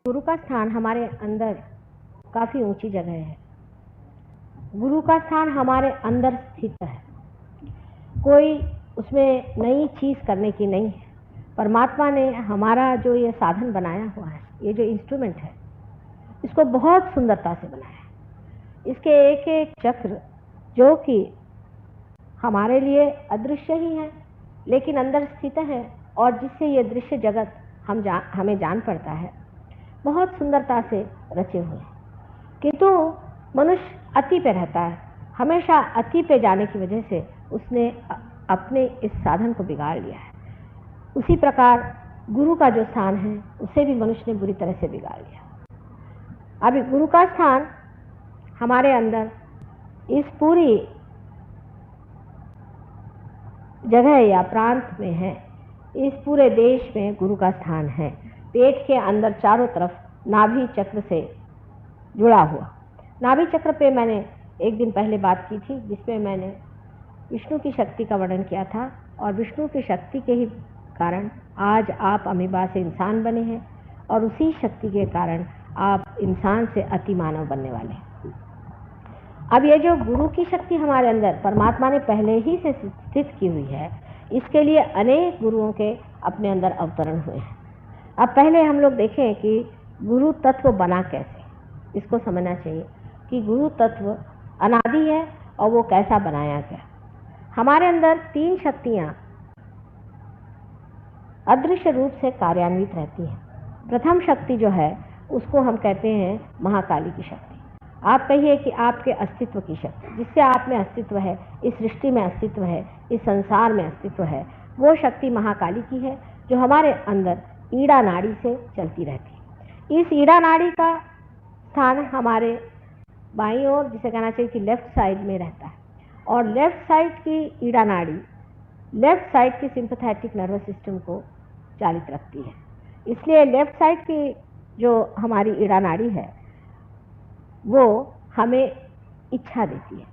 गुरु का स्थान हमारे अंदर काफी ऊंची जगह है। गुरु का स्थान हमारे अंदर स्थित है, कोई उसमें नई चीज करने की नहीं है। परमात्मा ने हमारा जो ये साधन बनाया हुआ है, ये जो इंस्ट्रूमेंट है, इसको बहुत सुंदरता से बनाया है। इसके एक एक चक्र जो कि हमारे लिए अदृश्य ही है लेकिन अंदर स्थित है और जिससे ये दृश्य जगत हमें जान पड़ता है, बहुत सुंदरता से रचे हुए हैं। किंतु मनुष्य अति पे रहता है, हमेशा अति पे जाने की वजह से उसने अपने इस साधन को बिगाड़ लिया है। उसी प्रकार गुरु का जो स्थान है उसे भी मनुष्य ने बुरी तरह से बिगाड़ लिया। अभी गुरु का स्थान हमारे अंदर इस पूरी जगह या प्रांत में है, इस पूरे देश में गुरु का स्थान है। पेट के अंदर चारों तरफ नाभि चक्र से जुड़ा हुआ। नाभि चक्र पे मैंने एक दिन पहले बात की थी, जिसमें मैंने विष्णु की शक्ति का वर्णन किया था और विष्णु की शक्ति के ही कारण आज आप अमीबा से इंसान बने हैं और उसी शक्ति के कारण आप इंसान से अति मानव बनने वाले हैं। अब ये जो गुरु की शक्ति हमारे अंदर परमात्मा ने पहले ही से स्थित की हुई है, इसके लिए अनेक गुरुओं के अपने अंदर अवतरण हुए हैं। अब पहले हम लोग देखें कि गुरु तत्व बना कैसे, इसको समझना चाहिए कि गुरु तत्व अनादि है और वो कैसा बनाया गया। हमारे अंदर तीन शक्तियां अदृश्य रूप से कार्यान्वित रहती हैं। प्रथम शक्ति जो है उसको हम कहते हैं महाकाली की शक्ति। आप कहिए कि आपके अस्तित्व की शक्ति, जिससे आप में अस्तित्व है, इस सृष्टि में अस्तित्व है, इस संसार में अस्तित्व है, वो शक्ति महाकाली की है, जो हमारे अंदर ईड़ा नाड़ी से चलती रहती है। इस ईड़ा नाड़ी का स्थान हमारे बाईं ओर, जिसे कहना चाहिए कि लेफ्ट साइड में रहता है, और लेफ्ट साइड की ईड़ा नाड़ी लेफ्ट साइड की सिंपैथेटिक नर्वस सिस्टम को चालित रखती है। इसलिए लेफ्ट साइड की जो हमारी ईड़ा नाड़ी है वो हमें इच्छा देती है।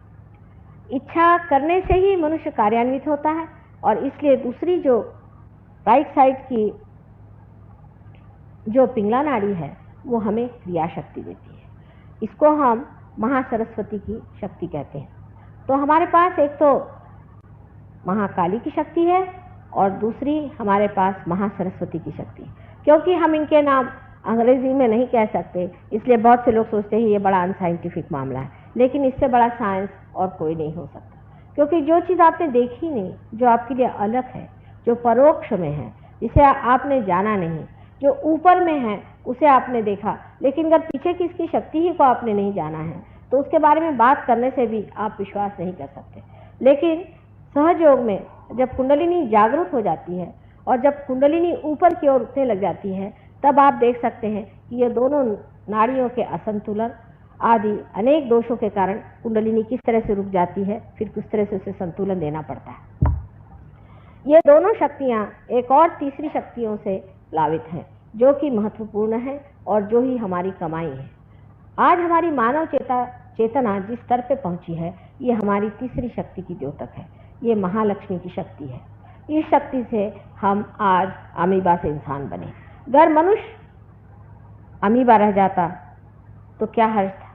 इच्छा करने से ही मनुष्य कार्यान्वित होता है और इसलिए दूसरी जो राइट साइड की जो पिंगला नाड़ी है वो हमें क्रिया शक्ति देती है। इसको हम महासरस्वती की शक्ति कहते हैं। तो हमारे पास एक तो महाकाली की शक्ति है और दूसरी हमारे पास महासरस्वती की शक्ति। क्योंकि हम इनके नाम अंग्रेजी में नहीं कह सकते, इसलिए बहुत से लोग सोचते हैं ये बड़ा अनसाइंटिफिक मामला है, लेकिन इससे बड़ा साइंस और कोई नहीं हो सकता। क्योंकि जो चीज़ आपने देखी नहीं, जो आपके लिए अलग है, जो परोक्ष में है, जिसे आपने जाना नहीं, जो ऊपर में है उसे आपने देखा, लेकिन अगर पीछे की इसकी शक्ति ही को आपने नहीं जाना है तो उसके बारे में बात करने से भी आप विश्वास नहीं कर सकते। लेकिन सहयोग में जब कुंडलिनी जागरूक हो जाती है और जब कुंडलिनी ऊपर की ओर उठने लग जाती है, तब आप देख सकते हैं कि ये दोनों नाड़ियों के असंतुलन आदि अनेक दोषों के कारण कुंडलिनी किस तरह से रुक जाती है, फिर किस तरह से उसे संतुलन देना पड़ता है। ये दोनों शक्तियाँ एक और तीसरी शक्तियों से प्लावित हैं, जो कि महत्वपूर्ण है और जो ही हमारी कमाई है। आज हमारी मानव चेतना जिस स्तर पे पहुंची है, ये हमारी तीसरी शक्ति की द्योतक है। ये महालक्ष्मी की शक्ति है। इस शक्ति से हम आज अमीबा से इंसान बने। अगर मनुष्य अमीबा रह जाता तो क्या हर्ज था?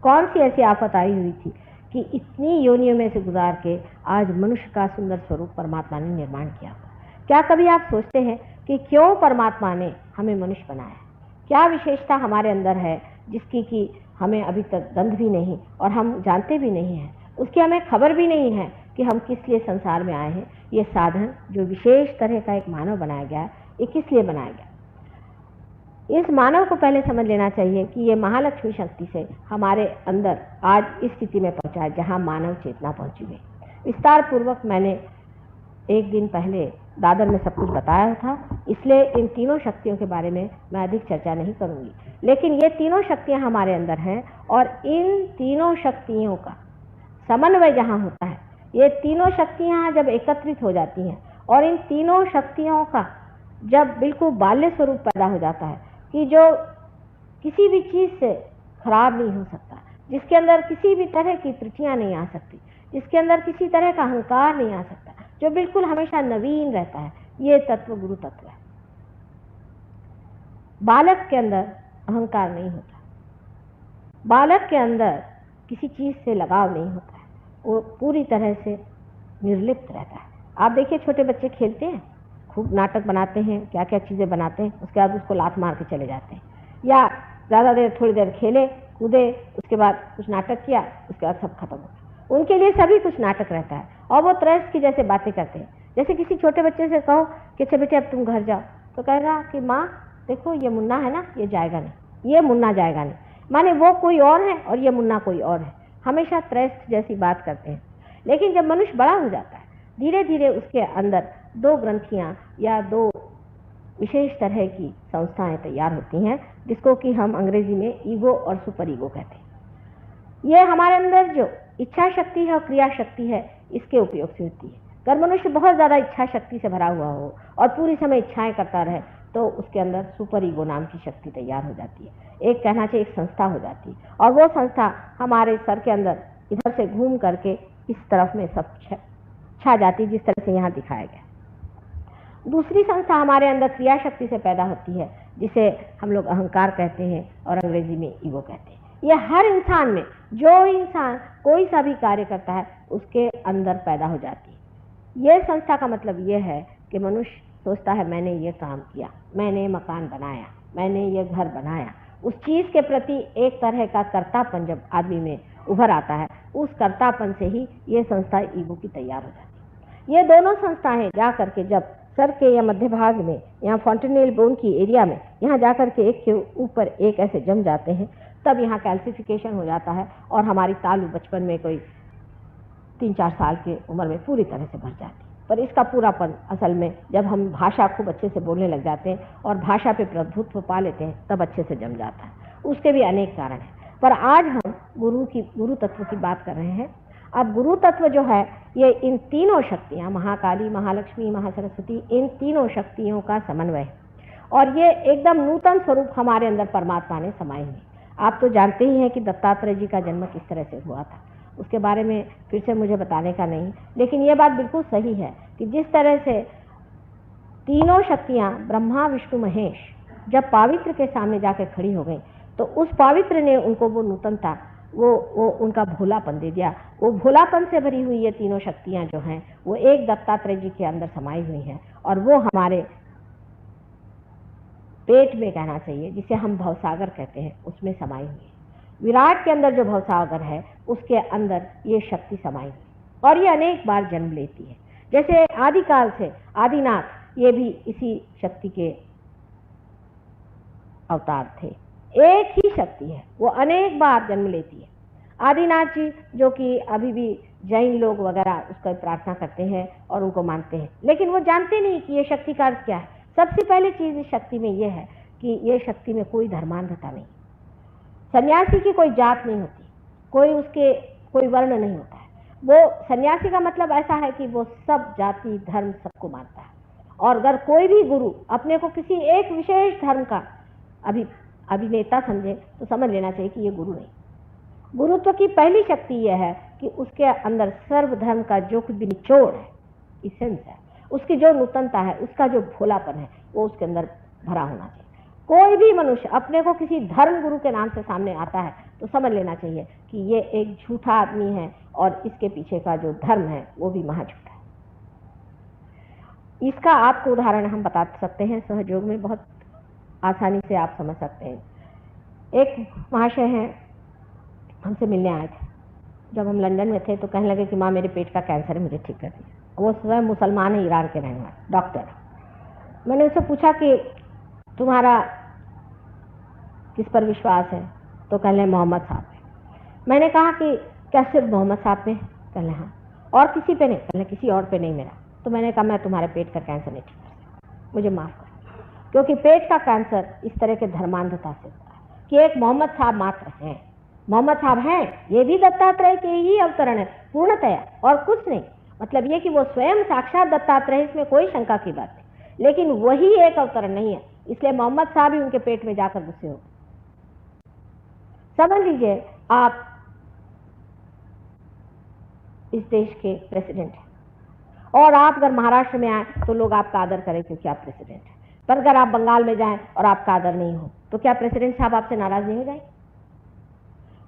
कौन सी ऐसी आफत आई हुई थी कि इतनी योनियों में से गुजार के आज मनुष्य का सुंदर स्वरूप परमात्मा ने निर्माण किया? क्या कभी आप सोचते हैं कि क्यों परमात्मा ने हमें मनुष्य बनाया? क्या विशेषता हमारे अंदर है जिसकी कि हमें अभी तक गंध भी नहीं और हम जानते भी नहीं हैं, उसकी हमें खबर भी नहीं है कि हम किस लिए संसार में आए हैं। ये साधन जो विशेष तरह का एक मानव बनाया गया, ये किस लिए बनाया गया? इस मानव को पहले समझ लेना चाहिए कि ये महालक्ष्मी शक्ति से हमारे अंदर आज इस स्थिति में पहुंचा है जहां मानव चेतना पहुंची हुई। विस्तार पूर्वक मैंने एक दिन पहले दादर में सब कुछ बताया था, इसलिए इन तीनों शक्तियों के बारे में मैं अधिक चर्चा नहीं करूंगी। लेकिन ये तीनों शक्तियां हमारे अंदर हैं और इन तीनों शक्तियों का समन्वय जहां होता है, ये तीनों शक्तियां जब एकत्रित हो जाती हैं और इन तीनों शक्तियों का जब बिल्कुल बाल्य स्वरूप पैदा हो जाता है कि जो किसी भी चीज़ से खराब नहीं हो सकता, जिसके अंदर किसी भी तरह की त्रुटियां नहीं आ सकती, जिसके अंदर किसी तरह का अहंकार नहीं आ सकता, जो बिल्कुल हमेशा नवीन रहता है, ये तत्व गुरु तत्व है। बालक के अंदर अहंकार नहीं होता, बालक के अंदर किसी चीज से लगाव नहीं होता है, वो पूरी तरह से निर्लिप्त रहता है। आप देखिए छोटे बच्चे खेलते हैं, खूब नाटक बनाते हैं, क्या क्या चीज़ें बनाते हैं, उसके बाद उसको लात मार के चले जाते हैं, या ज़्यादा देर थोड़ी देर खेले कूदे, उसके बाद कुछ नाटक किया, उसके बाद सब खत्म हो गया। उनके लिए सभी कुछ नाटक रहता है और वो त्रस्त की जैसे बातें करते हैं। जैसे किसी छोटे बच्चे से कहो कि अच्छा बेटे अब तुम घर जाओ, तो कहेगा कि माँ देखो ये मुन्ना है ना, ये जाएगा नहीं, ये मुन्ना जाएगा नहीं, माने वो कोई और है और ये मुन्ना कोई और है, हमेशा त्रस्त जैसी बात करते हैं। लेकिन जब मनुष्य बड़ा हो जाता है, धीरे धीरे उसके अंदर दो ग्रंथियां या दो विशेष तरह की संस्थाएं तैयार होती हैं, जिसको कि हम अंग्रेजी में ईगो और सुपर ईगो कहते हैं। ये हमारे अंदर जो इच्छा शक्ति है और क्रिया शक्ति है, इसके उपयोग से होती है। अगर मनुष्य बहुत ज़्यादा इच्छा शक्ति से भरा हुआ हो और पूरी समय इच्छाएं करता रहे, तो उसके अंदर सुपर ईगो नाम की शक्ति तैयार हो जाती है, एक कहना चाहिए एक संस्था हो जाती है, और वो संस्था हमारे सर के अंदर इधर से घूम करके इस तरफ में सब छा जाती है, जिस तरह से यहाँ दिखाया गया। दूसरी संस्था हमारे अंदर क्रिया शक्ति से पैदा होती है, जिसे हम लोग अहंकार कहते हैं और अंग्रेजी में ईगो कहते हैं। ये हर इंसान में, जो इंसान कोई सा भी कार्य करता है, उसके अंदर पैदा हो जाती है। ये संस्था का मतलब ये है कि मनुष्य सोचता है मैंने ये काम किया, मैंने मकान बनाया, मैंने ये घर बनाया, उस चीज़ के प्रति एक तरह का कर्तापन जब आदमी में उभर आता है, उस कर्तापन से ही ये संस्था ईगो की तैयार हो जाती है। ये दोनों संस्थाएं जा करके जब सर के या मध्य भाग में, यहाँ फॉन्टेनेल बोन की एरिया में, यहाँ जा करके एक के ऊपर एक ऐसे जम जाते हैं, तब यहाँ कैल्सिफिकेशन हो जाता है और हमारी तालू बचपन में कोई 3-4 साल की उम्र में पूरी तरह से भर जाती है। पर इसका पूरापन असल में जब हम भाषा खूब अच्छे से बोलने लग जाते हैं और भाषा पे प्रभुत्व पा लेते हैं, तब अच्छे से जम जाता है। उसके भी अनेक कारण हैं, पर आज हम गुरु तत्व की बात कर रहे हैं। अब गुरु तत्व जो है, ये इन तीनों शक्तियाँ, महाकाली, महालक्ष्मी, महासरस्वती, इन तीनों शक्तियों का समन्वय है, और ये एकदम नूतन स्वरूप हमारे अंदर परमात्मा ने समाये हुए। आप तो जानते ही हैं कि दत्तात्रेय जी का जन्म किस तरह से हुआ था, उसके बारे में फिर से मुझे बताने का नहीं, लेकिन ये बात बिल्कुल सही है कि जिस तरह से तीनों शक्तियाँ ब्रह्मा विष्णु महेश जब पावित्र के सामने जाकर खड़ी हो गई, तो उस पावित्र ने उनको वो नूतनता, वो उनका भोलापन दे दिया। वो भोलापन से भरी हुई ये तीनों शक्तियाँ जो हैं, वो एक दत्तात्रेय जी के अंदर समाई हुई हैं, और वो हमारे पेट में कहना चाहिए, जिसे हम भवसागर कहते हैं, उसमें समाई हुई है। विराट के अंदर जो भवसागर है, उसके अंदर ये शक्ति समाई है, और ये अनेक बार जन्म लेती है। जैसे आदिकाल से आदिनाथ, ये भी इसी शक्ति के अवतार थे। एक ही शक्ति है, वो अनेक बार जन्म लेती है। आदिनाथ जी, जो कि अभी भी जैन लोग वगैरह उसका प्रार्थना करते हैं और उनको मानते हैं, लेकिन वो जानते नहीं कि ये शक्ति का अर्थ क्या है। सबसे पहले चीज़ इस शक्ति में ये है कि ये शक्ति में कोई धर्मांधता नहीं, सन्यासी की कोई जात नहीं होती, कोई वर्ण नहीं होता है। वो सन्यासी का मतलब ऐसा है कि वो सब जाति धर्म सबको मानता है, और अगर कोई भी गुरु अपने को किसी एक विशेष धर्म का अभिनेता समझे, तो समझ लेना चाहिए कि ये गुरु नहीं। गुरुत्व की पहली शक्ति यह है कि उसके अंदर सर्वधर्म का जो कुछ भी निचोड़ है, इसेंस है, उसकी जो नूतनता है, उसका जो भोलापन है, वो उसके अंदर भरा होना चाहिए। कोई भी मनुष्य अपने को किसी धर्म गुरु के नाम से सामने आता है, तो समझ लेना चाहिए कि ये एक झूठा आदमी है, और इसके पीछे का जो धर्म है वो भी महाझूठा है। इसका आपको उदाहरण हम बता सकते हैं सहयोग में, बहुत आसानी से आप समझ सकते हैं। एक महाशय हैं, हमसे मिलने आए थे। जब हम लंदन में थे तो कहने लगे कि माँ मेरे पेट का कैंसर है, मुझे ठीक कर दिया। वो स्वयं मुसलमान है, ईरान के रहने वाले डॉक्टर। मैंने उनसे पूछा कि तुम्हारा किस पर विश्वास है, तो कहने मोहम्मद साहब पे। मैंने कहा कि क्या सिर्फ मोहम्मद साहब पे? कहने हाँ। और किसी पे नहीं? कहने किसी और पे नहीं मेरा। तो मैंने कहा मैं तुम्हारे पेट का कैंसर नहीं ठीक कर सकता, मुझे माफ़ कर, क्योंकि पेट का कैंसर इस तरह के धर्मांधता से होता है कि एक मोहम्मद साहब मात्र हैं। मोहम्मद साहब हैं, ये भी दत्तात्रेय के ही अवतरण है पूर्णतया, और कुछ नहीं। मतलब ये कि वो स्वयं साक्षात दत्तात्रेय, इसमें कोई शंका की बात नहीं, लेकिन वही एक अवतरण नहीं है, इसलिए मोहम्मद साहब ही उनके पेट में जाकर गुस्से हो। समझ लीजिए आप इस देश के प्रेसिडेंट हैं और आप अगर महाराष्ट्र में आए तो लोग आपका आदर करें क्योंकि आप प्रेसिडेंट हैं, पर अगर आप बंगाल में जाएं और आपका आदर नहीं हो तो क्या प्रेसिडेंट साहब आपसे नाराज नहीं हो जाए?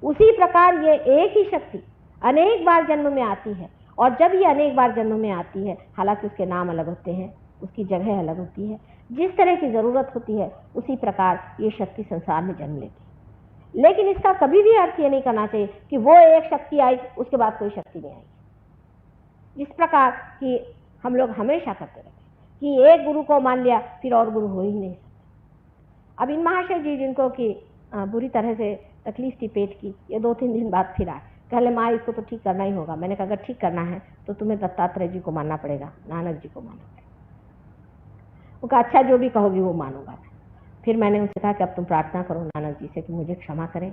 उसी प्रकार ये एक ही शक्ति अनेक बार जन्म में आती है, और जब ये अनेक बार जन्म में आती है, हालांकि उसके नाम अलग होते हैं, उसकी जगह अलग होती है, जिस तरह की जरूरत होती है उसी प्रकार ये शक्ति संसार में जन्म लेती है। लेकिन इसका कभी भी अर्थ ये नहीं करना चाहिए कि वो एक शक्ति आई उसके बाद कोई शक्ति नहीं आई। जिस प्रकार कि हम लोग हमेशा करते रहते कि एक गुरु को मान लिया फिर और गुरु हो ही नहीं सकते। अब इन महाशय जी जिनको कि बुरी तरह से तकलीफ थी पेट की, ये 2-3 दिन बाद फिर आए, कहले माँ इसको तो ठीक करना ही होगा। मैंने कहा अगर ठीक करना है तो तुम्हें दत्तात्रेय जी को मानना पड़ेगा, नानक जी को मानना पड़ेगा। वो कहा अच्छा जो भी कहोगी वो मानूंगा मैं। फिर मैंने उनसे कहा कि अब तुम प्रार्थना करो नानक जी से कि मुझे क्षमा करें,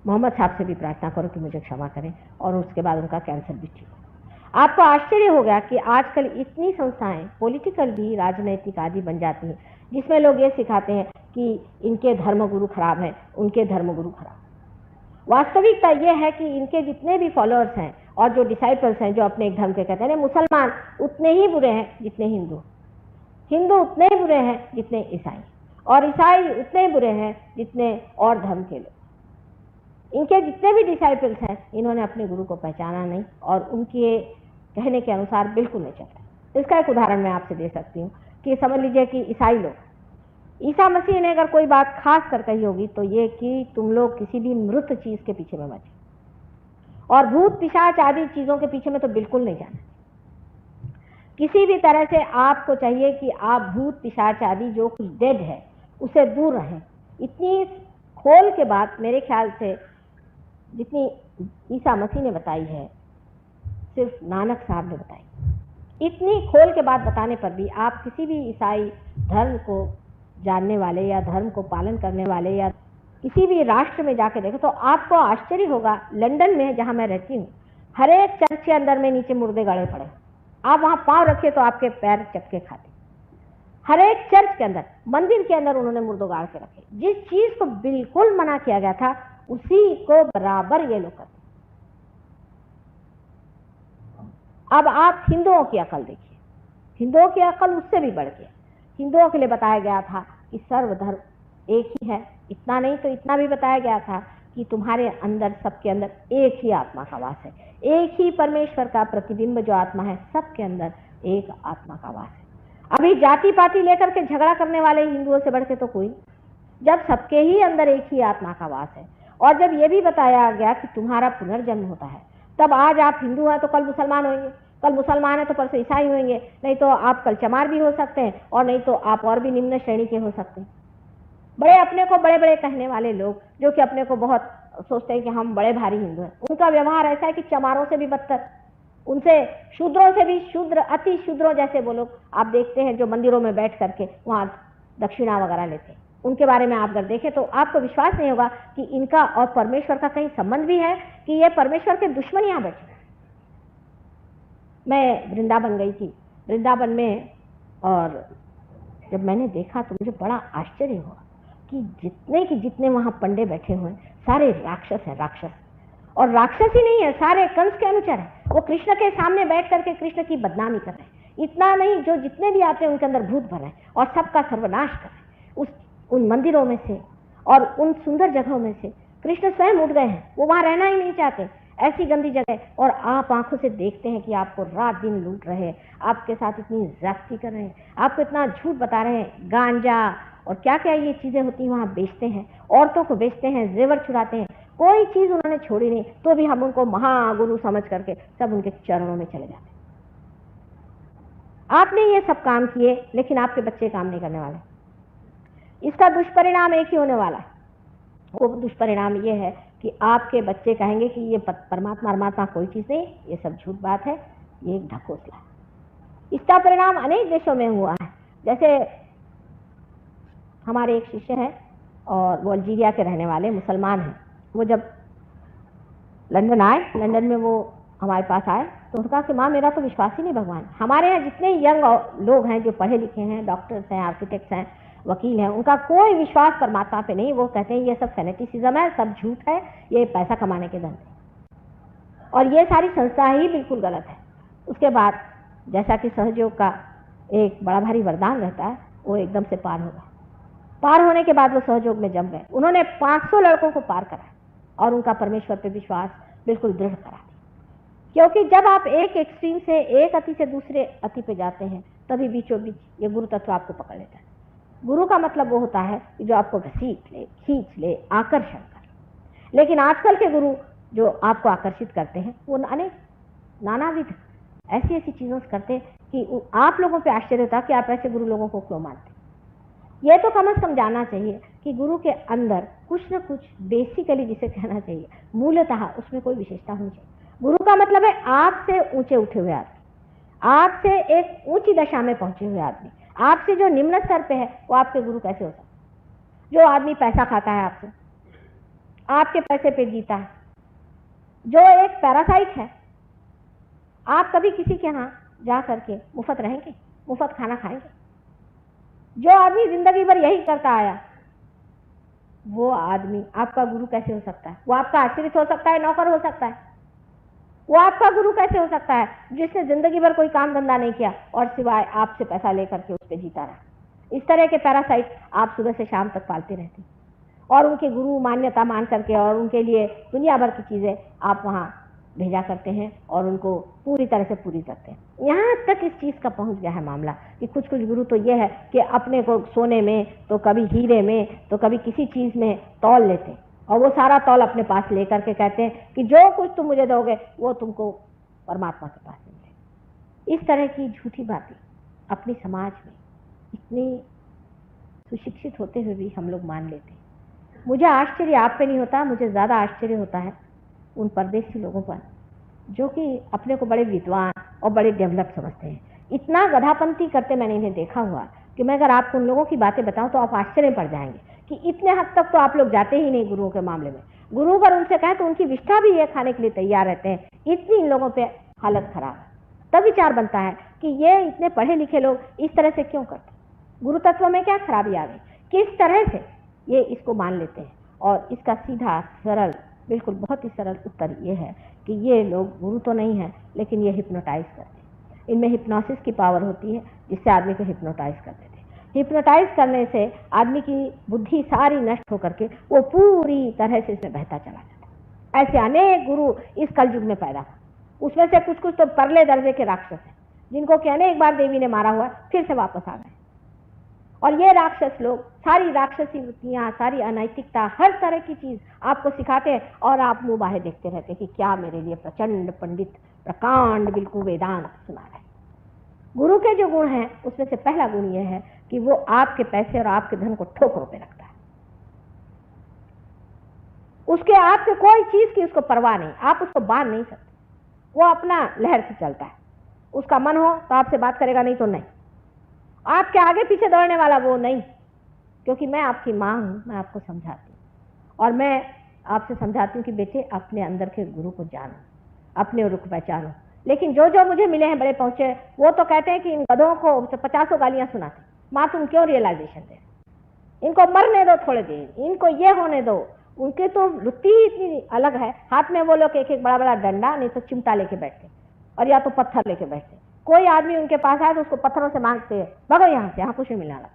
मोहम्मद साहब से भी प्रार्थना करो कि मुझे क्षमा करें, और उसके बाद उनका कैंसर भी ठीक हो। आपको आश्चर्य हो गया कि आजकल इतनी संस्थाएं पॉलिटिकल भी, राजनैतिक आदि बन जाती हैं जिसमें लोग ये सिखाते हैं कि इनके धर्मगुरु खराब हैं, उनके धर्मगुरु खराब। वास्तविकता यह है कि इनके जितने भी फॉलोअर्स हैं और जो डिसाइपल्स हैं जो अपने एक धर्म के कहते हैं, मुसलमान उतने ही बुरे हैं जितने हिंदू, हिंदू उतने ही बुरे हैं जितने ईसाई, और ईसाई उतने ही बुरे हैं जितने और धर्म के लोग। इनके जितने भी डिसाइपल्स हैं इन्होंने अपने गुरु को पहचाना नहीं और उनके कहने के अनुसार बिल्कुल नहीं चलता। इसका एक उदाहरण मैं आपसे दे सकती हूँ कि समझ लीजिए कि ईसाई लोग, ईसा मसीह ने अगर कोई बात खास कर कही होगी तो ये कि तुम लोग किसी भी मृत चीज के पीछे में मत जाओ, और भूत पिशाच आदि चीजों के पीछे में तो बिल्कुल नहीं जाना। किसी भी तरह से आपको चाहिए कि आप भूत पिशाच आदि जो कुछ डेड है उसे दूर रहें। इतनी खोल के बात मेरे ख्याल से जितनी ईसा मसीह ने बताई है सिर्फ नानक साहब ने बताई। इतनी खोल के बात बताने पर भी आप किसी भी ईसाई धर्म को जानने वाले या धर्म को पालन करने वाले या किसी भी राष्ट्र में जाके देखें तो आपको आश्चर्य होगा। लंदन में जहां मैं रहती हूँ, हर एक चर्च के अंदर में नीचे मुर्दे गड़े पड़े, आप वहां पांव रखिए तो आपके पैर चटके खाते। हर एक चर्च के अंदर, मंदिर के अंदर उन्होंने मुर्दों गाड़ के रखे। जिस चीज को बिल्कुल मना किया गया था उसी को बराबर ये लोग करते। अब आप हिंदुओं की अकल देखिए, हिंदुओं की अकल उससे भी बढ़ गया। हिंदुओं के लिए बताया गया था कि सर्वधर्म एक ही है, इतना नहीं तो इतना भी बताया गया था कि तुम्हारे अंदर, सबके अंदर एक ही आत्मा का वास है, एक ही परमेश्वर का प्रतिबिंब जो आत्मा है, सबके अंदर एक आत्मा का वास है। अभी जाति पाति लेकर के झगड़ा करने वाले हिंदुओं से बढ़ के तो कोई, जब सबके ही अंदर एक ही आत्मा का वास है, और जब ये भी बताया गया कि तुम्हारा पुनर्जन्म होता है, तब आज आप हिंदू हैं तो कल मुसलमान होंगे, कल मुसलमान है तो परसों ईसाई होंगे, नहीं तो आप कल चमार भी हो सकते हैं, और नहीं तो आप और भी निम्न श्रेणी के हो सकते हैं। बड़े अपने को बड़े बड़े कहने वाले लोग जो कि अपने को बहुत सोचते हैं कि हम बड़े भारी हिंदू हैं, उनका व्यवहार ऐसा है कि चमारों से भी बदतर, उनसे शूद्रों से भी शूद्र, अति शूद्रों जैसे वो लोग आप देखते हैं जो मंदिरों में बैठ करके वहाँ दक्षिणा वगैरह लेते हैं। उनके बारे में आप अगर देखें तो आपको विश्वास नहीं होगा कि इनका और परमेश्वर का कहीं संबंध भी है, कि ये परमेश्वर के दुश्मन यहाँ बैठे। मैं वृंदावन गई थी, वृंदावन में, और जब मैंने देखा तो मुझे बड़ा आश्चर्य हुआ कि जितने वहाँ पंडे बैठे हुए सारे राक्षस हैं, राक्षस। और राक्षस ही नहीं है, सारे कंस के अनुचर हैं। वो कृष्ण के सामने बैठ करके कृष्ण की बदनामी कर रहे हैं। इतना नहीं, जो जितने भी आते हैं उनके अंदर भूत भर रहे हैं और सबका सर्वनाश कर रहे हैं। उन मंदिरों में से और उन सुंदर जगहों में से कृष्ण स्वयं उठ गए हैं, वो वहाँ रहना ही नहीं चाहते, ऐसी गंदी जगह। और आप आंखों से देखते हैं कि आपको रात दिन लूट रहे हैं, आपके साथ इतनी ज्यादती कर रहे हैं, आपको इतना झूठ बता रहे हैं, गांजा और क्या क्या ये चीजें होती हैं वहाँ बेचते हैं, औरतों को बेचते हैं, जेवर चुराते हैं। कोई चीज उन्होंने छोड़ी नहीं, तो भी हम उनको महागुरु समझ करके सब उनके चरणों में चले जाते। आपने ये सब काम किए, लेकिन आपके बच्चे काम नहीं करने वाले। इसका दुष्परिणाम एक ही होने वाला है। वो दुष्परिणाम ये है कि आपके बच्चे कहेंगे कि ये परमात्मा कोई चीज नहीं, ये सब झूठ बात है, ये एक ढकोसला है। इसका परिणाम अनेक देशों में हुआ है। जैसे हमारे एक शिष्य हैं और वो अल्जीरिया के रहने वाले मुसलमान हैं। वो जब लंदन आए, लंदन में वो हमारे पास आए तो उन्होंने कहा कि माँ मेरा तो विश्वास ही नहीं भगवान। हमारे यहाँ जितने यंग लोग हैं जो पढ़े लिखे हैं, डॉक्टर्स हैं, आर्किटेक्ट्स हैं, वकील हैं, उनका कोई विश्वास परमात्मा पे नहीं। वो कहते हैं ये सब फेनेटिसिज्म है, सब झूठ है, ये पैसा कमाने के धंधे, और ये सारी संस्था ही बिल्कुल गलत है। उसके बाद जैसा कि सहयोग का एक बड़ा भारी वरदान रहता है, वो एकदम से पार हो गया। पार होने के बाद वो सहयोग में जम गए। उन्होंने 500 लड़कों को पार करा और उनका परमेश्वर पे विश्वास बिल्कुल दृढ़ करा दिया। क्योंकि जब आप एक एक्सट्रीम से, एक अति से दूसरे अति पे जाते हैं, तभी बीचों बीच ये गुरु तत्व आपको पकड़ लेता है। गुरु का मतलब वो होता है कि जो आपको घसीट ले, खींच ले, आकर्षण कर। लेकिन आजकल के गुरु जो आपको आकर्षित करते हैं वो अनेक नानाविध ऐसी ऐसी चीजों से करते हैं कि आप लोगों पे आश्चर्य होता है कि आप ऐसे गुरु लोगों को क्यों मानते। ये तो कम से कम जानना चाहिए कि गुरु के अंदर कुछ न कुछ बेसिकली, जिसे कहना चाहिए मूलतः, उसमें कोई विशेषता होनी चाहिए। गुरु का मतलब है आपसे ऊंचे उठे हुए आदमी, आपसे एक ऊंची दशा में पहुंचे हुए आदमी। आपसे जो निम्न स्तर पे है वो आपके गुरु कैसे हो सकते? जो आदमी पैसा खाता है आपसे, आपके पैसे पे जीता है, जो एक पैरासाइट है। आप कभी किसी के यहाँ जा करके मुफ्त रहेंगे, मुफ्त खाना खाएंगे? जो आदमी जिंदगी भर यही करता आया, वो आदमी आपका गुरु कैसे हो सकता है? वो आपका आश्रित हो सकता है, नौकर हो सकता है। वो आपका गुरु कैसे हो सकता है जिसने जिंदगी भर कोई काम धंधा नहीं किया और सिवाय आपसे पैसा लेकर के उस पर जीता रहा? इस तरह के पैरासाइट आप सुबह से शाम तक पालते रहते हैं और उनके गुरु मान्यता मान करके और उनके लिए दुनिया भर की चीजें आप वहां भेजा करते हैं और उनको पूरी तरह से पूरी करते हैं। यहाँ तक इस चीज का पहुंच गया है मामला कि कुछ कुछ गुरु तो ये है कि अपने को सोने में, तो कभी हीरे में, तो कभी किसी चीज में तौल लेते हैं और वो सारा तौल अपने पास लेकर के कहते हैं कि जो कुछ तुम मुझे दोगे वो तुमको परमात्मा के पास मिलेगा। इस तरह की झूठी बातें अपने समाज में इतनी सुशिक्षित होते हुए भी हम लोग मान लेते हैं। मुझे आश्चर्य आप पे नहीं होता, मुझे ज्यादा आश्चर्य होता है उन परदेशी लोगों पर जो कि अपने को बड़े विद्वान और बड़े डेवलप समझते हैं। इतना गधापंती करते मैंने इन्हें देखा हुआ कि मैं अगर आपको उन लोगों की बातें बताऊं तो आप आश्चर्य पड़ जाएंगे कि इतने हद तक तो आप लोग जाते ही नहीं गुरुओं के मामले में। गुरु पर उनसे कहें तो उनकी विष्ठा भी ये खाने के लिए तैयार रहते हैं। इतनी इन लोगों पे हालत खराब है। तब विचार बनता है कि ये इतने पढ़े लिखे लोग इस तरह से क्यों करते? गुरु तत्व में क्या खराबी आ गई? किस तरह से ये इसको मान लेते हैं? और इसका सीधा सरल, बिल्कुल बहुत ही सरल उत्तर ये है कि ये लोग गुरु तो नहीं है, लेकिन ये हिप्नोटाइज करते हैं। इनमें हिप्नोसिस की पावर होती है जिससे आदमी को हिप्नोटाइज कर देते हैं। हिप्नोटाइज करने से आदमी की बुद्धि सारी नष्ट होकर के वो पूरी तरह से इसमें बहता चला जाता है। ऐसे अनेक गुरु इस कलयुग में पैदा हुए। उसमें से कुछ कुछ तो परले दर्जे के राक्षस हैं जिनको कहने एक बार देवी ने मारा हुआ, फिर से वापस आ गए। और ये राक्षस लोग सारी राक्षसी वृत्तियां, सारी अनैतिकता, हर तरह की चीज आपको सिखाते हैं और आप मुंह बाहे देखते रहते कि क्या मेरे लिए प्रचंड पंडित प्रकांड बिल्कुल वेदांत सुना रहे। गुरु के जो गुण हैं उसमें से पहला गुण यह है कि वो आपके पैसे और आपके धन को ठोकरों पे रखता है। उसके आपके कोई चीज की उसको परवाह नहीं, आप उसको बांध नहीं सकते। वो अपना लहर से चलता है। उसका मन हो तो आपसे बात करेगा, नहीं तो नहीं। आपके आगे पीछे दौड़ने वाला वो नहीं, क्योंकि मैं आपकी माँ हूं, मैं आपको समझाती हूँ और मैं आपसे समझाती हूँ कि बेटे अपने अंदर के गुरु को जानो, अपने रुख पहचानो। लेकिन जो जो मुझे मिले हैं बड़े पहुंचे, वो तो कहते हैं कि इन गधों को 50 गालियां सुनाते, माँ तुम क्यों रियलाइजेशन दे, इनको मरने दो थोड़े दिन, इनको ये होने दो। उनके तो वृत्ति ही इतनी अलग है। हाथ में वो लोग एक एक बड़ा बड़ा डंडा, नहीं तो चिमटा लेके बैठते और या तो पत्थर लेके बैठते। कोई आदमी उनके पास आए तो उसको पत्थरों से मांगते हैं, भगो यहाँ से, यहाँ कुछ नहीं मिलने वाला।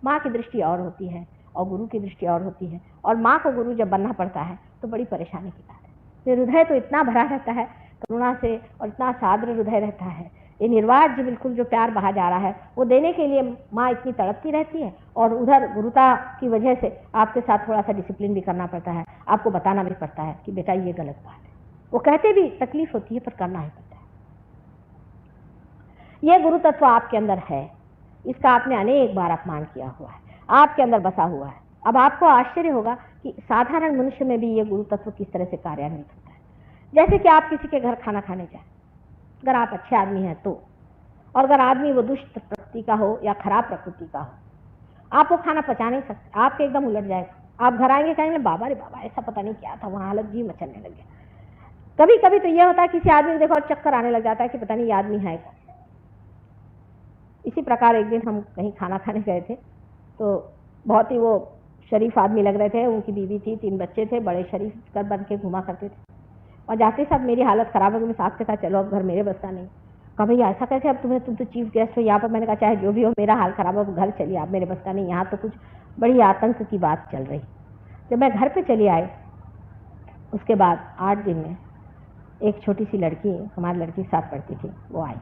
माँ की दृष्टि और होती है और गुरु की दृष्टि और होती है। और माँ को गुरु जब बनना पड़ता है तो बड़ी परेशानी की बात है। फिर हृदय तो इतना भरा रहता है करुणा से और इतना साद्र हृदय रहता है, ये निर्वाज्य बिल्कुल जो प्यार बहा जा रहा है वो देने के लिए माँ इतनी तड़पती रहती है। और उधर गुरुता की वजह से आपके साथ थोड़ा सा डिसिप्लिन भी करना पड़ता है, आपको बताना भी पड़ता है कि बेटा ये गलत बात है। वो कहते भी तकलीफ होती है पर करना ही पड़ता है। ये गुरु तत्व आपके अंदर है, इसका आपने अनेक बार अपमान किया हुआ है, आपके अंदर बसा हुआ है। अब आपको आश्चर्य होगा कि साधारण मनुष्य में भी ये गुरु तत्व किस तरह से कार्यान्वित होता है। जैसे कि आप किसी के घर खाना खाने जाए, अगर आप अच्छे आदमी हैं तो, और अगर आदमी वो दुष्ट प्रकृति का हो या खराब प्रकृति का हो, आप वो खाना पचा नहीं सकते, आपके एकदम उलट जाएगा। आप घर आएंगे कहेंगे बाबा रे बाबा ऐसा पता नहीं क्या था, वहां हालत जी मचलने लग गया। कभी कभी तो ये होता है किसी आदमी को देखो और चक्कर आने लग जाता है कि पता नहीं ये आदमी है कौन। इसी प्रकार एक दिन हम कहीं खाना खाने गए थे, तो बहुत ही वो शरीफ आदमी लग रहे थे, उनकी बीवी थी, 3 बच्चे थे, बड़े शरीफ कर बन के घुमा करते थे। और जाते साथ मेरी हालत ख़राब हो गई, मैं सास के साथ चलो अब घर मेरे बस का नहीं। कहा भैया ऐसा कैसे, अब तुम तो चीफ गेस्ट हो यहाँ पर। मैंने कहा चाहे जो भी हो, मेरा हाल ख़राब हो, घर चलिए, आप मेरे बस का नहीं, यहाँ तो कुछ बड़ी आतंक की बात चल रही। जब मैं घर पे चली आई, उसके बाद 8 दिन में एक छोटी सी लड़की, हमारी लड़की साथ पढ़ती थी, वो आई।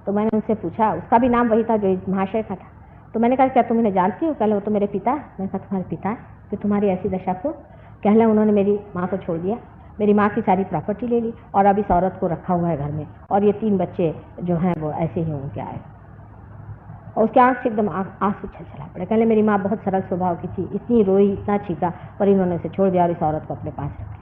तो मैंने उनसे पूछा, उसका भी नाम वही था जो इस महाशय का था। तो मैंने कहा क्या तुम इन्हें जानती हो? कहले वो तो मेरे पिता है। मैंने कहा तुम्हारे पिता है, फिर तुम्हारी ऐसी दशा क्यों? कहले उन्होंने मेरी माँ को छोड़ दिया, मेरी माँ की सारी प्रॉपर्टी ले ली, और अब इस औरत को रखा हुआ है घर में, और ये 3 बच्चे जो हैं वो ऐसे ही उनके आए। और उसके आँख से एकदम आंसू चला पड़े। कहले मेरी माँ बहुत सरल स्वभाव की थी, इतनी रोई, इतना चीखा, पर इन्होंने उसे छोड़ दिया और इस औरत को अपने पास रख लिया।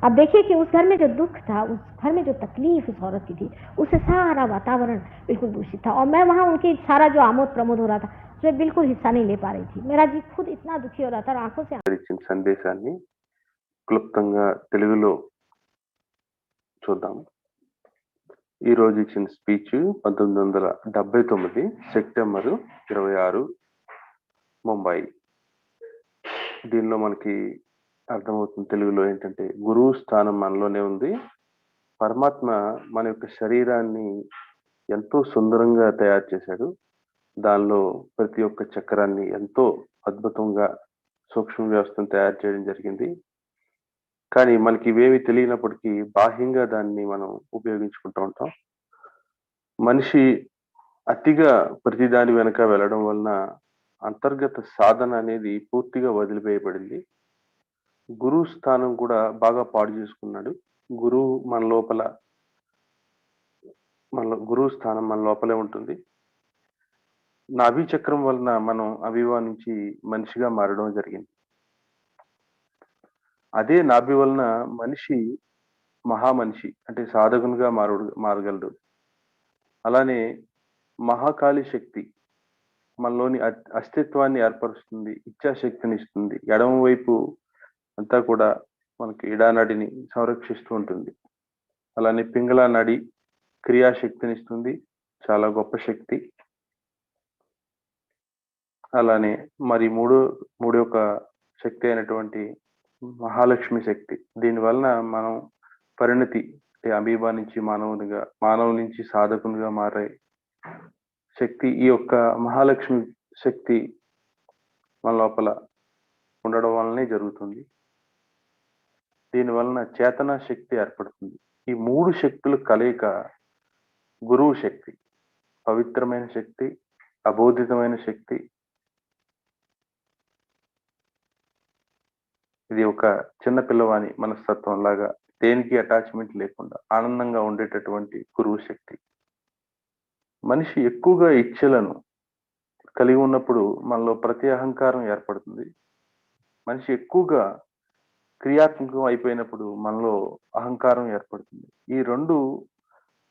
अब देखिए कि उस घर में जो दुख था, उस घर में जो तकलीफ उस औरत की थी, उससे सारा वातावरण बिल्कुल दूषित था। और मैं वहाँ उनकी सारा जो आमोद प्रमोद हो रहा था, जो बिल्कुल हिस्सा नहीं ले पा रही थी। मेरा जी खुद इतना दुखी हो रहा था, आंखों से ఇచ్చిన సందేశాన్ని క్లుప్తంగా తెలుగులో చూద్దాం. ఈ రోజు ఇచ్చిన స్పీచ్ 1979 సెప్టెంబర్ 26 ముంబై. దీనిలో మనకి అర్థమవుతుంది తెలుగులో ఏంటంటే, గురువు స్థానం మనలోనే ఉంది. పరమాత్మ మన యొక్క శరీరాన్ని ఎంతో సుందరంగా తయారు చేశాడు. దానిలో ప్రతి ఒక్క చక్రాన్ని ఎంతో అద్భుతంగా సూక్ష్మ వ్యవస్థను తయారు చేయడం జరిగింది. కానీ మనకి ఇవేమి తెలియనప్పటికీ బాహ్యంగా దాన్ని మనం ఉపయోగించుకుంటూ ఉంటాం. మనిషి అతిగా ప్రతి దాని వెనక వెళ్ళడం వలన అంతర్గత సాధన అనేది పూర్తిగా వదిలివేయబడింది. గురువు స్థానం కూడా బాగా పాడు చేసుకున్నాడు. గురువు స్థానం మన లోపలే ఉంటుంది. నాభి చక్రం వలన మనం అవివా నుంచి మనిషిగా మారడం జరిగింది. అదే నాభి వలన మనిషి మహామనిషి అంటే సాధకునిగా మారగలడు. అలానే మహాకాళి శక్తి మనలోని అస్తిత్వాన్ని ఏర్పరుస్తుంది, ఇచ్ఛాశక్తిని ఇస్తుంది. ఎడమ వైపు అంతా కూడా మనకి ఇడానడిని సంరక్షిస్తూ ఉంటుంది. అలానే పింగళ నడి క్రియాశక్తిని ఇస్తుంది, చాలా గొప్ప శక్తి. అలానే మరి మూడు యొక్క శక్తి అయినటువంటి మహాలక్ష్మి శక్తి, దీని వలన మనం పరిణతి అంటే అమీబా నుంచి మానవు నుంచి సాధకునిగా మారే శక్తి, ఈ యొక్క మహాలక్ష్మి శక్తి మన లోపల ఉండడం వలనే జరుగుతుంది. దీని వలన చేతన శక్తి ఏర్పడుతుంది. ఈ 3 శక్తుల కలయిక గురువు శక్తి. పవిత్రమైన శక్తి, అబోధితమైన శక్తి. ఇది ఒక చిన్న పిల్లవాని మనస్తత్వం లాగా, దేనికి అటాచ్మెంట్ లేకుండా ఆనందంగా ఉండేటటువంటి గురువు శక్తి. మనిషి ఎక్కువగా ఇచ్ఛలను కలిగి ఉన్నప్పుడు మనలో ప్రతి అహంకారం ఏర్పడుతుంది. మనిషి ఎక్కువగా క్రియాత్మకం అయిపోయినప్పుడు మనలో అహంకారం ఏర్పడుతుంది. ఈ 2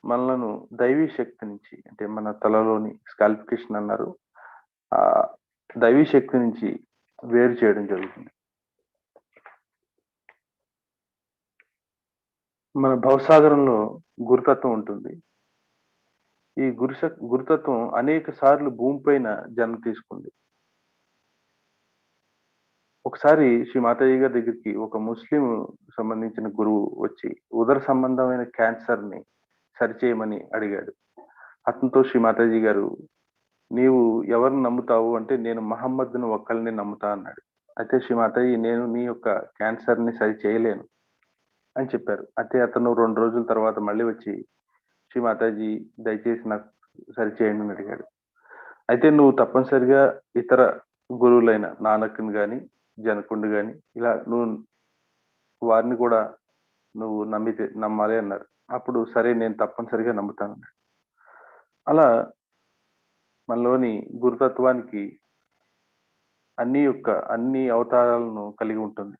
మనలను దైవీ శక్తి నుంచి, అంటే మన తలలోని స్కాల్పికేషన్ అన్నారు, ఆ దైవీ శక్తి నుంచి వేరు చేయడం జరుగుతుంది. మన భవసాగరంలో గురుతత్వం ఉంటుంది. ఈ గురుతత్వం అనేక సార్లు భూమిపైన జన్మ తీసుకుంది. ఒకసారి శ్రీ మాతాజీ గారి దగ్గరికి ఒక ముస్లిం సంబంధించిన గురువు వచ్చి ఉదర సంబంధమైన క్యాన్సర్ ని సరిచేయమని అడిగాడు. అతనితో శ్రీ మాతాజీ గారు, నీవు ఎవరిని నమ్ముతావు అంటే, నేను మహమ్మద్ను ఒక్కళ్ళని నమ్ముతా అన్నాడు. అయితే శ్రీ మాతాజీ, నేను నీ యొక్క క్యాన్సర్ ని సరి చేయలేను అని చెప్పారు. అయితే అతను 2 రోజుల తర్వాత మళ్ళీ వచ్చి, శ్రీ మాతాజీ దయచేసి నాకు సరిచేయండి అని అడిగాడు. అయితే నువ్వు తప్పనిసరిగా ఇతర గురువులైన నానక్ని గాని, జనకుండు గాని, ఇలా నువ్వు వారిని కూడా నువ్వు నమ్మాలి అన్నారు. అప్పుడు సరే నేను తప్పనిసరిగా నమ్ముతాను అన్నాడు. అలా మనలోని గురుతత్వానికి అన్ని అవతారాలను కలిగి ఉంటుంది.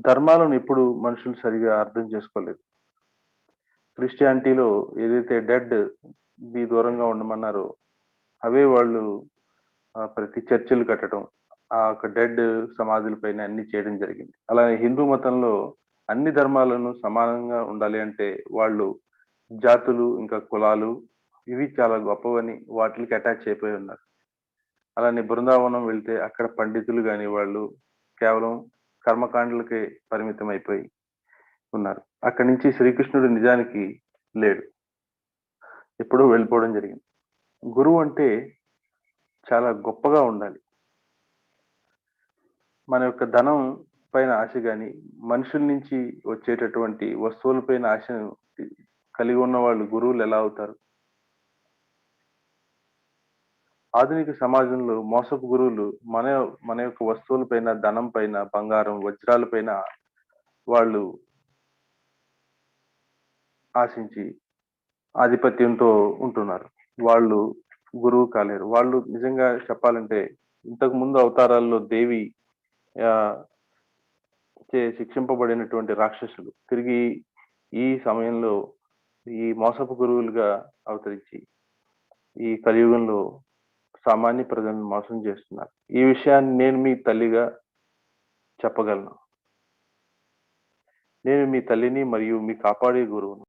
ధర్మాలను ఎప్పుడు మనుషులు సరిగా అర్థం చేసుకోలేదు. క్రిస్టియానిటీలో ఏదైతే డెడ్ ది దూరంగా ఉండమన్నారో అవే వాళ్ళు ప్రతి చర్చిలు కట్టడం, ఆ యొక్క డెడ్ సమాధుల పైన అన్ని చేయడం జరిగింది. అలానే హిందూ మతంలో అన్ని ధర్మాలను సమానంగా ఉండాలి అంటే వాళ్ళు జాతులు, ఇంకా కులాలు, ఇవి చాలా గొప్పవని వాటికి అటాచ్ అయిపోయి ఉన్నారు. అలానే బృందావనం వెళ్తే అక్కడ పండితులు కాని వాళ్ళు కేవలం కర్మకాండలకే పరిమితం అయిపోయి ఉన్నారు. అక్కడి నుంచి శ్రీకృష్ణుడు నిజానికి లేడు, ఎప్పుడూ వెళ్ళిపోవడం జరిగింది. గురువు అంటే చాలా గొప్పగా ఉండాలి. మన యొక్క ధనం పైన ఆశ కానీ, మనుషుల నుంచి వచ్చేటటువంటి వస్తువుల పైన ఆశను కలిగి ఉన్న వాళ్ళు గురువులు ఎలా అవుతారు? ఆధునిక సమాజంలో మోసపు గురువులు మన యొక్క వస్తువుల పైన, ధనం పైన, బంగారం, వజ్రాల పైన వాళ్ళు ఆశించి ఆధిపత్యంతో ఉంటున్నారు. వాళ్ళు గురువు కాలేరు. వాళ్ళు నిజంగా చెప్పాలంటే ఇంతకు ముందు అవతారాల్లో దేవి శిక్షింపబడినటువంటి రాక్షసులు తిరిగి ఈ సమయంలో ఈ మోసపు గురువులుగా అవతరించి ఈ కలియుగంలో సామాన్య ప్రజలను మోసం చేస్తున్నారు. ఈ విషయాన్ని నేను మీ తల్లిగా చెప్పగలను. నేను మీ తల్లిని మరియు మీ కాపాడే గురువును.